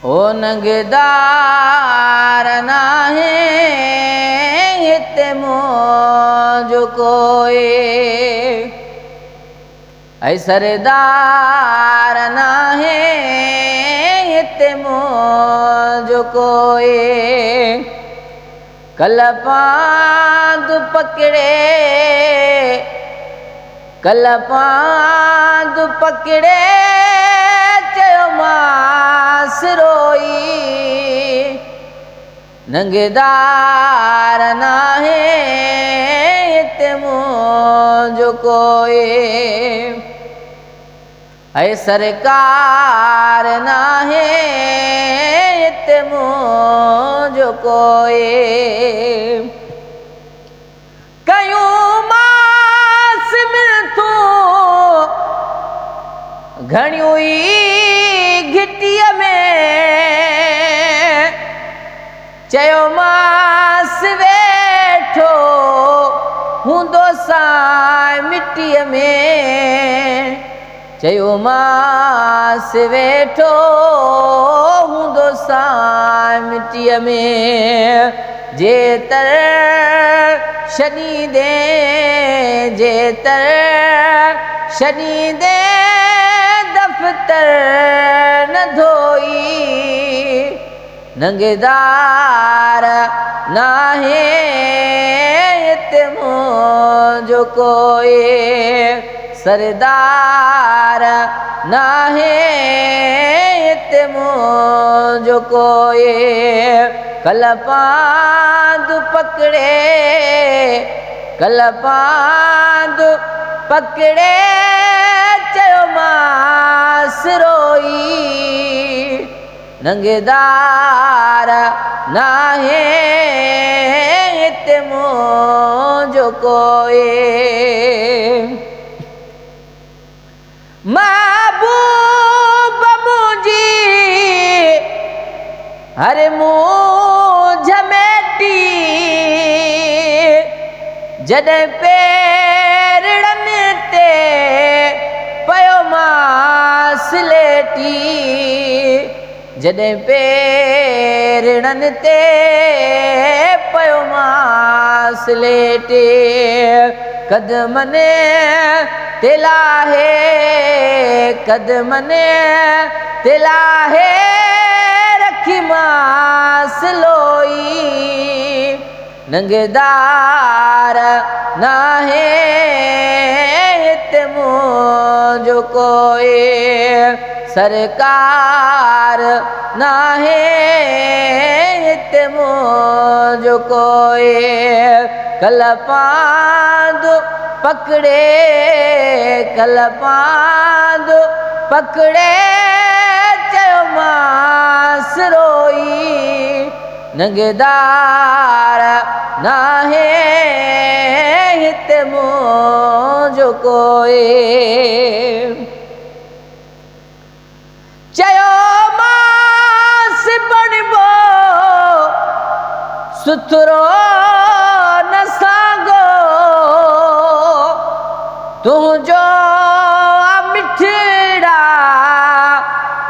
ओ नंगदार नाहे हिते मुंहिंजो कोई ऐं सरदार नाहे हिते मुंहिंजो कोई कल पांद पकड़े चयो मांस रोई नंगदार नाहे हिते मुंहिंजो कोई ऐं सरकार नाहे हिते मुंहिंजो कोई कयूं मांस मिलथूं घणियूं ई घिटीअ में चयो मांस वेठो हूंदो सां मिटीअ में चयो मांस वेठो हूंदो सां मिटीअ में जे तर छॾींदे दफ़्तर न धोई नंगदार नाहे हिते मुंहिंजो कोई सरदार नाहे हिते मुंहिंजो कोई कल पांद पकड़े चयो मांस रोई नंगदार नाहे हिते मुंहिंजो कोई महबूब मुंहिंजी हर मुंझ मेटी जॾहिं पेरड़नि ते पयो मांस लेटी जॾहिं पेरड़नि ते पयो मांस लेटे कदमनि ते लाहे रखी मांस लोई नंगदार नाहे हिते मुंहिंजो कोई सरकार नाहे हिते मुंहिंजो कोई कल पांद पकड़े चयो मांस रोई नंगदार नाहे हिते मुंहिंजो कोई चयो मांस बणिबो सुथरो न साॻो तुंहिंजो मिठड़ा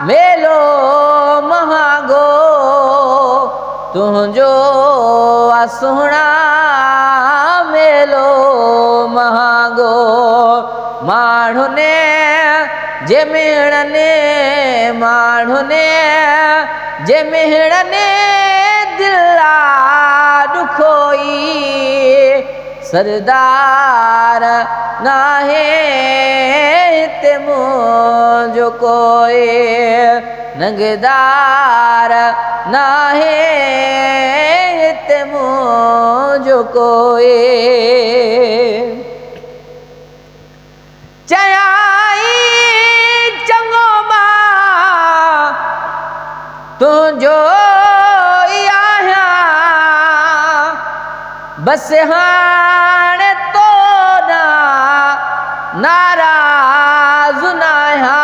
मेलो महांगो तुंहिंजो सुहिणा मेलो महांगो माण्हुनि जे मिहणनि दिला ॾुखोई सरदार नाहे हिते मुंहिंजो कोई नंगदार नाहे हिते मुंहिंजो कोई चयाई चङो मां तुंहिंजो ई आहियां बसि हाणे तो नाराज़ न आहियां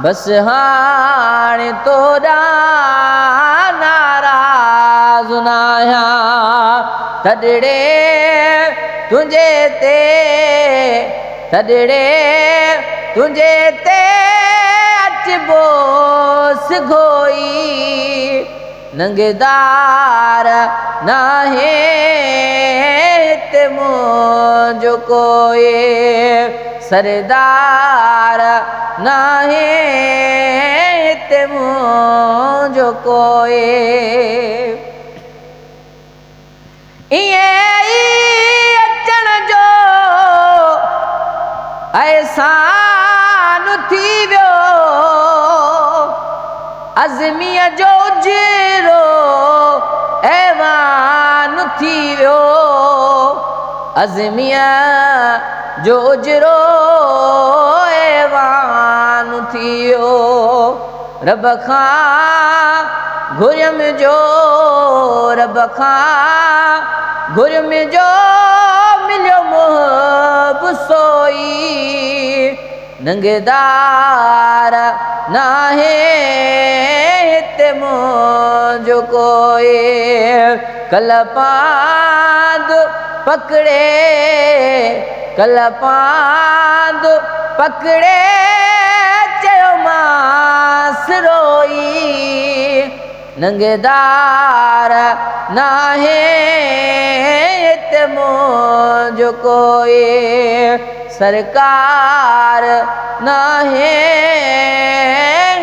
बसि हाणे तोॾां नाराज़ न आहियां थदड़े तुंहिंजे ते अच बोस घोई नंगदार नाहे ते मुझो कोई सरदार नाहे ते मुझो कोई अचण जो एहसान थी वियो अज़मीअ जो उजरो ऐवान थी वियो अज़मीअ जो उजरो ऐवान थी वियो रब खां घुरियम जो रब खां घुरियम जो मिलियो मुहब सोई नंगदार नाहे हिते मुझो कोई कल पांद पकड़े कल पांद पकड़े चयो मास रोई नंगदार नाहे हिते मुझो कोई सरकार नाहे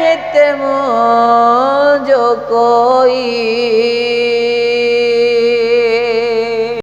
हिते मुझो कोई।